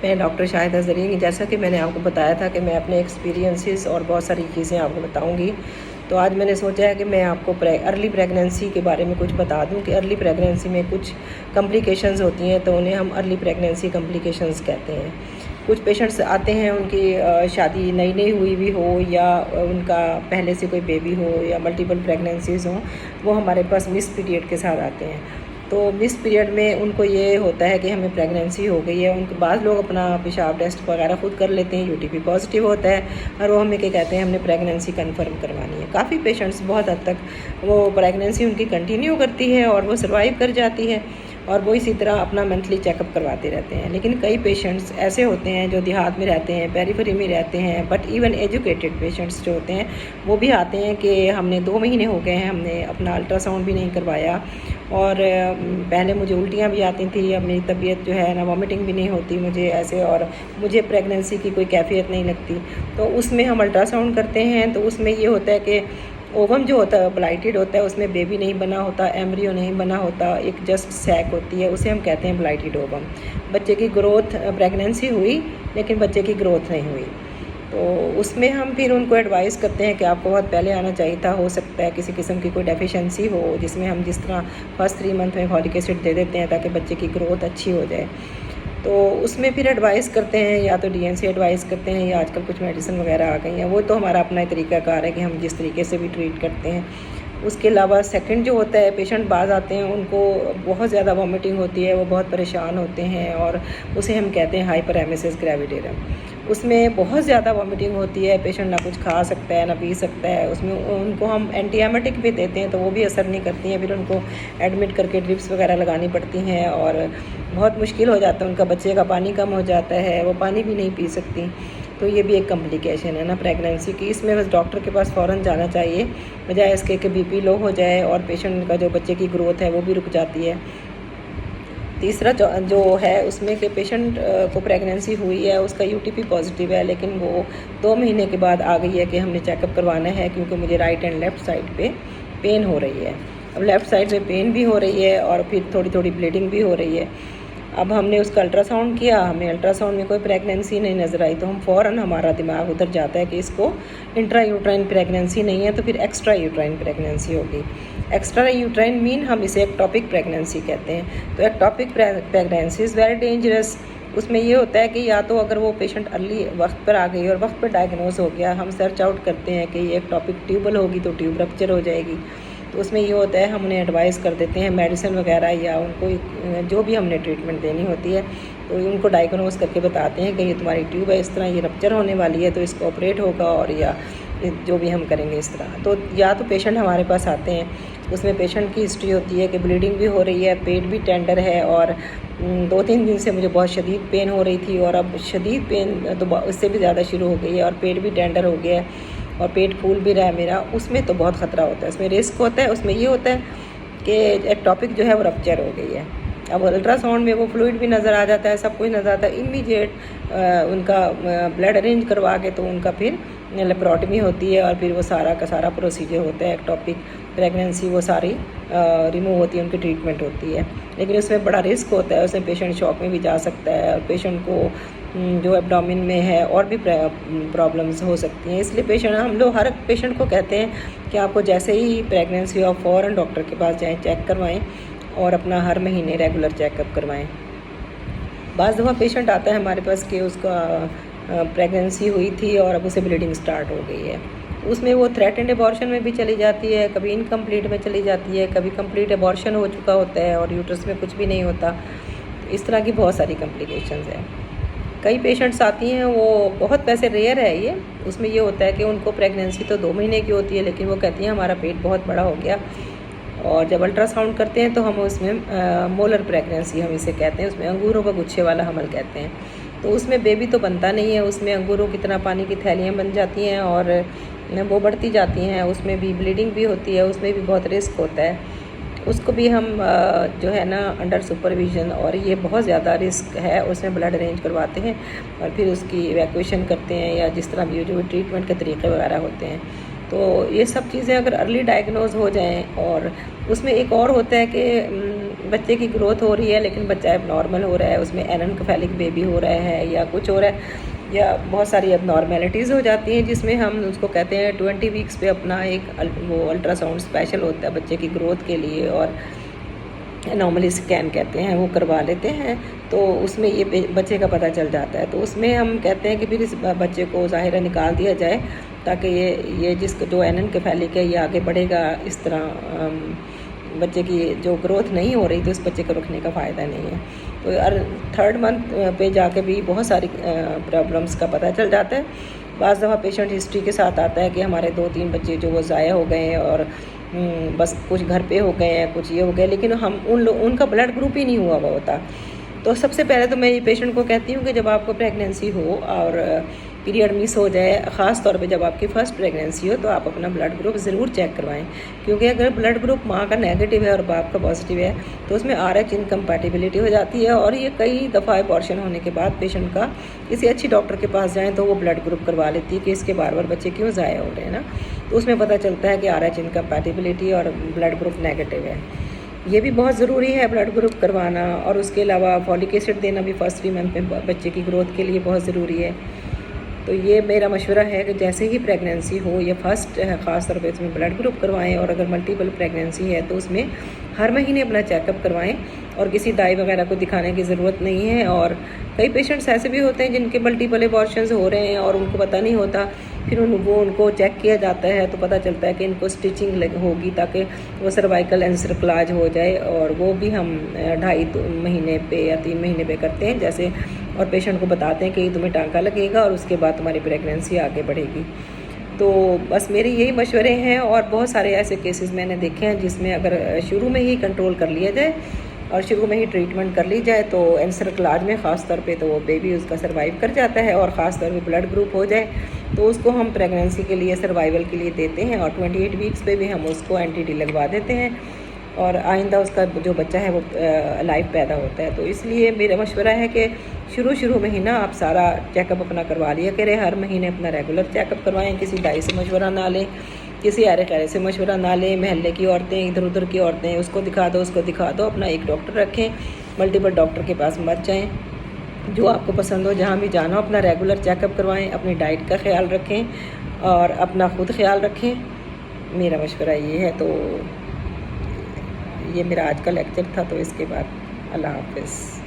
मैं डॉक्टर शाहिदा ज़रीन। जैसा कि मैंने आपको बताया था कि मैं अपने एक्सपीरियंसेस और बहुत सारी चीज़ें आपको बताऊंगी, तो आज मैंने सोचा है कि मैं आपको अर्ली प्रेगनेंसी के बारे में कुछ बता दूं कि अर्ली प्रेगनेंसी में कुछ कॉम्प्लिकेशंस होती हैं, तो उन्हें हम अर्ली प्रेगनेंसी कॉम्प्लिकेशंस कहते हैं। कुछ पेशेंट्स आते हैं, उनकी शादी नई नई हुई भी हो या उनका पहले से कोई बेबी हो या मल्टीपल प्रेगनेंसीज़ हों, वो हमारे पास मिस पीरियड के साथ आते हैं। तो मिस पीरियड में उनको ये होता है कि हमें प्रेगनेंसी हो गई है। उनके बाद लोग अपना पेशाब टेस्ट वगैरह खुद कर लेते हैं, यूटीपी पॉजिटिव होता है और वो हमें क्या कहते हैं, हमने प्रेगनेंसी कंफर्म करवानी है। काफ़ी पेशेंट्स बहुत हद तक वो प्रेगनेंसी उनकी कंटिन्यू करती है और वो सर्वाइव कर जाती है और वो इसी तरह अपना मंथली चेकअप करवाते रहते हैं। लेकिन कई पेशेंट्स ऐसे होते हैं जो देहात में रहते हैं, पेरीफेरी में रहते हैं, बट इवन एजुकेटेड पेशेंट्स जो होते हैं वो भी आते हैं कि हमने 2 महीने हो गए हैं, हमने अपना अल्ट्रासाउंड भी नहीं करवाया और पहले मुझे उल्टियाँ भी आती थी, अब मेरी तबीयत जो है ना, वॉमिटिंग भी नहीं होती मुझे ऐसे, और मुझे प्रेगनेंसी की कोई कैफियत नहीं लगती। तो उसमें हम अल्ट्रासाउंड करते हैं, तो उसमें ये होता है कि ओवम जो होता है ब्लाइटेड होता है, उसमें बेबी नहीं बना होता, एम्ब्रियो नहीं बना होता, एक जस्ट सैक होती है, उसे हम कहते हैं ब्लाइटेड ओवम। बच्चे की ग्रोथ, प्रेगनेंसी हुई लेकिन बच्चे की ग्रोथ नहीं हुई, तो उसमें हम फिर उनको एडवाइस करते हैं कि आपको बहुत पहले आना चाहिए था। हो सकता है किसी किस्म की कोई डेफिशिएंसी हो, जिसमें हम जिस तरह फर्स्ट 3 मंथ में फॉलिक एसिड दे देते हैं ताकि बच्चे की ग्रोथ अच्छी हो जाए। तो उसमें फिर एडवाइस करते हैं, या तो डीएनसी एडवाइस करते हैं या आजकल कुछ मेडिसिन वगैरह आ गई हैं, वो तो हमारा अपना तरीक़ाकार है कि हम जिस तरीके से भी ट्रीट करते हैं। उसके अलावा सेकंड जो होता है, पेशेंट बाज़ आते हैं उनको बहुत ज़्यादा वॉमिटिंग होती है, वो बहुत परेशान होते हैं और उसे हम कहते हैं हाइपरेमेसिस ग्रेविडेरम। उसमें बहुत ज़्यादा वॉमिटिंग होती है, पेशेंट ना कुछ खा सकता है ना पी सकता है। उसमें उनको हम एंटीएमेटिक भी देते हैं तो वो भी असर नहीं करती हैं, फिर उनको एडमिट करके ड्रिप्स वगैरह लगानी पड़ती हैं और बहुत मुश्किल हो जाता है। उनका बच्चे का पानी कम हो जाता है, वो पानी भी नहीं पी सकती। तो ये भी एक कॉम्प्लिकेशन है ना प्रेगनेंसी की। इसमें बस डॉक्टर के पास फ़ौरन जाना चाहिए, बजाय इसके कि बीपी लो हो जाए और पेशेंट का जो बच्चे की ग्रोथ है वो भी रुक जाती है। तीसरा जो है उसमें कि पेशेंट को प्रेगनेंसी हुई है, उसका यूटीपी पॉजिटिव है, लेकिन वो 2 महीने के बाद आ गई है कि हमने चेकअप करवाना है क्योंकि मुझे राइट एंड लेफ़्ट साइड पे पेन हो रही है। अब लेफ़्ट साइड में पेन भी हो रही है और फिर थोड़ी थोड़ी ब्लीडिंग भी हो रही है। अब हमने उसका अल्ट्रासाउंड किया, हमें अल्ट्रासाउंड में कोई प्रेगनेंसी नहीं नज़र आई, तो हम फ़ौरन हमारा दिमाग उधर जाता है कि इसको इंट्रा यूट्राइन प्रेगनेंसी नहीं है, तो फिर एक्स्ट्रा यूट्राइन प्रेगनेंसी होगी। एक्स्ट्रा यूट्राइन मीन हम इसे एक्टोपिक प्रेगनेंसी कहते हैं। तो ectopic pregnancy is very dangerous. उसमें ये होता है कि या तो अगर वो पेशेंट अर्ली वक्त पर आ गई और वक्त पर डायग्नोज हो गया, हम सर्च आउट करते हैं कि ये एक्टोपिक ट्यूबल होगी तो ट्यूब रप्चर हो जाएगी। तो उसमें ये होता है, हम उन्हें एडवाइस कर देते हैं मेडिसिन वगैरह या उनको जो भी हमने ट्रीटमेंट देनी होती है तो उनको डायग्नोस करके बताते हैं कि ये तुम्हारी ट्यूब है, इस तरह ये रप्चर होने वाली है, तो इसको ऑपरेट होगा और या जो भी हम करेंगे इस तरह। तो या तो पेशेंट हमारे पास आते हैं, उसमें पेशेंट की हिस्ट्री होती है कि ब्लीडिंग भी हो रही है, पेट भी टेंडर है और 2-3 दिन से मुझे बहुत शदीद पेन हो रही थी और अब शदीद पेन तो इससे भी ज़्यादा शुरू हो गई है और पेट भी टेंडर हो गया है और पेट फूल भी रहा है मेरा। उसमें तो बहुत ख़तरा होता है, उसमें रिस्क होता है। उसमें ये होता है कि एक्टोपिक जो है वो रप्चर हो गई है। अब अल्ट्रासाउंड में वो फ्लूइड भी नज़र आ जाता है, सब कुछ नज़र आता है। इमीडिएट उनका ब्लड अरेंज करवा के तो उनका फिर लेप्रोटमी होती है और फिर वो सारा का सारा प्रोसीजर होता है। एक्टोपिक प्रेगनेंसी वो सारी रिमूव होती है, उनकी ट्रीटमेंट होती है। लेकिन उसमें बड़ा रिस्क होता है, उसमें पेशेंट शॉक में भी जा सकता है और पेशेंट को जो एब्डोमेन में है और भी प्रॉब्लम्स हो सकती हैं। इसलिए हम लोग हर पेशेंट को कहते हैं कि आपको जैसे ही प्रेगनेंसी हो फ़ौरन डॉक्टर के पास जाएं, चेक करवाएं और अपना हर महीने रेगुलर चेकअप करवाएं। बाज़ दफ़ा पेशेंट आता है हमारे पास कि उसका प्रेगनेंसी हुई थी और अब उसे ब्लीडिंग स्टार्ट हो गई है। उसमें वो थ्रेटेंड एबॉर्शन में भी चली जाती है, कभी इनकम्प्लीट में चली जाती है, कभी कंप्लीट एबॉर्शन हो चुका होता है और यूट्रस में कुछ भी नहीं होता। इस तरह की बहुत सारी कॉम्प्लिकेशंस हैं। कई पेशेंट्स आती हैं, वो बहुत वैसे रेयर है ये। उसमें ये होता है कि उनको प्रेगनेंसी तो 2 महीने की होती है, लेकिन वो कहती हैं हमारा पेट बहुत बड़ा हो गया और जब अल्ट्रासाउंड करते हैं तो हम उसमें मोलर प्रेगनेंसी हम इसे कहते हैं, उसमें अंगूरों का गुच्छे वाला हमल कहते हैं। तो उसमें बेबी तो बनता नहीं है, उसमें अंगूरों की तरह पानी की थैलियाँ बन जाती हैं और वो बढ़ती जाती हैं। उसमें भी ब्लीडिंग भी होती है, उसमें भी बहुत रिस्क होता है। उसको भी हम जो है ना अंडर सुपरविज़न, और ये बहुत ज़्यादा रिस्क है, उसमें ब्लड अरेंज करवाते हैं और फिर उसकी इवैक्यूएशन करते हैं या जिस तरह भी जो ट्रीटमेंट के तरीक़े वगैरह होते हैं। तो ये सब चीज़ें अगर अर्ली डायग्नोज हो जाएं, और उसमें एक और होता है कि बच्चे की ग्रोथ हो रही है लेकिन बच्चा अब नॉर्मल हो रहा है, उसमें एननकेफेलिक बेबी हो रहा है या कुछ हो रहा है, या बहुत सारी अब नॉर्मेलिटीज़ हो जाती हैं जिसमें हम उसको कहते हैं 20 वीक्स पे अपना एक वो अल्ट्रासाउंड स्पेशल होता है बच्चे की ग्रोथ के लिए, और नॉर्मली स्कैन कहते हैं वो करवा लेते हैं। तो उसमें ये बच्चे का पता चल जाता है, तो उसमें हम कहते हैं कि फिर इस बच्चे को ज़ाहिर निकाल दिया जाए ताकि ये जिसको जो एननकेफेलिक है ये आगे बढ़ेगा। इस तरह बच्चे की जो ग्रोथ नहीं हो रही तो उस बच्चे को रखने का फ़ायदा नहीं है। तो 3rd मंथ पे जाके भी बहुत सारी प्रॉब्लम्स का पता चल जाता है। बाज़ दफ़ा पेशेंट हिस्ट्री के साथ आता है कि हमारे 2-3 बच्चे जो वो ज़ाया हो गए हैं और बस कुछ घर पे हो गए हैं, कुछ ये हो गए, लेकिन हम उनका ब्लड ग्रुप ही नहीं हुआ हुआ होता। तो सबसे पहले तो मैं ये पेशेंट को कहती हूँ कि जब आपको प्रेगनेंसी हो और पीरियड मिस हो जाए, ख़ास तौर पे जब आपकी फ़र्स्ट प्रेगनेंसी हो, तो आप अपना ब्लड ग्रुप ज़रूर चेक करवाएं, क्योंकि अगर ब्लड ग्रुप माँ का नेगेटिव है और बाप का पॉजिटिव है तो उसमें RH इनकम्पैटिबिलिटी हो जाती है, और ये कई दफ़ा अबॉर्शन होने के बाद पेशेंट का किसी अच्छी डॉक्टर के पास जाएँ तो वो ब्लड ग्रुप करवा लेती है कि इसके बार बार बच्चे क्यों ज़ाया हो रहे हैं ना। तो उसमें पता चलता है कि RH इनकम्पैटिबिलिटी और ब्लड ग्रुप नेगेटिव है। ये भी बहुत ज़रूरी है ब्लड ग्रुप करवाना, और उसके अलावा फॉलिक एसिड देना भी फर्स्ट 3 मंथ में बच्चे की ग्रोथ के लिए बहुत ज़रूरी है। तो ये मेरा मशवरा है कि जैसे ही प्रेगनेंसी हो, ये फर्स्ट है ख़ास तौर पे, उसमें ब्लड ग्रुप करवाएं, और अगर मल्टीपल प्रेगनेंसी है तो उसमें हर महीने अपना चेकअप करवाएं और किसी दाई वगैरह को दिखाने की ज़रूरत नहीं है। और कई पेशेंट्स ऐसे भी होते हैं जिनके मल्टीपल अबॉर्शंस हो रहे हैं और उनको पता नहीं होता, फिर उनको चेक किया जाता है तो पता चलता है कि इनको स्टिचिंग होगी ताकि वो सर्वाइकल एनसेफेलाइटिस हो जाए, और वो भी हम 2.5 महीने पे या 3 महीने पे करते हैं जैसे, और पेशेंट को बताते हैं कि तुम्हें टांका लगेगा और उसके बाद तुम्हारी प्रेगनेंसी आगे बढ़ेगी। तो बस मेरे यही मशवरे हैं, और बहुत सारे ऐसे केसेस मैंने देखे हैं जिसमें अगर शुरू में ही कंट्रोल कर लिया जाए और शुरू में ही ट्रीटमेंट कर ली जाए तो एनसेफेलाइटिस में ख़ास तौर पे तो वो बेबी उसका सर्वाइव कर जाता है, और ख़ास तौर पे ब्लड ग्रुप हो जाए तो उसको हम प्रेगनेंसी के लिए सर्वाइवल के लिए देते हैं, और 28 वीक्स पे भी हम उसको एंटी-डी लगवा देते हैं, और आइंदा उसका जो बच्चा है वो लाइव पैदा होता है। तो इसलिए मेरा मशवरा है कि शुरू में ही ना आप सारा चेकअप अपना करवा लिया करें, हर महीने अपना रेगुलर चेकअप करवाएं, किसी दाई से मशवरा ना लें, किसी आरे खैरे से मशवरा ना लें, महल्ले की औरतें, इधर उधर की औरतें, उसको दिखा दो उसको दिखा दो, अपना एक डॉक्टर रखें, मल्टीपल डॉक्टर के पास मत जाएँ। जो आपको पसंद हो, जहाँ भी जाना हो अपना रेगुलर चेकअप करवाएं, अपनी डाइट का ख्याल रखें और अपना खुद ख्याल रखें। मेरा मशवरा ये है। तो ये मेरा आज का लेक्चर था, तो इसके बाद अल्लाह हाफ़िज़।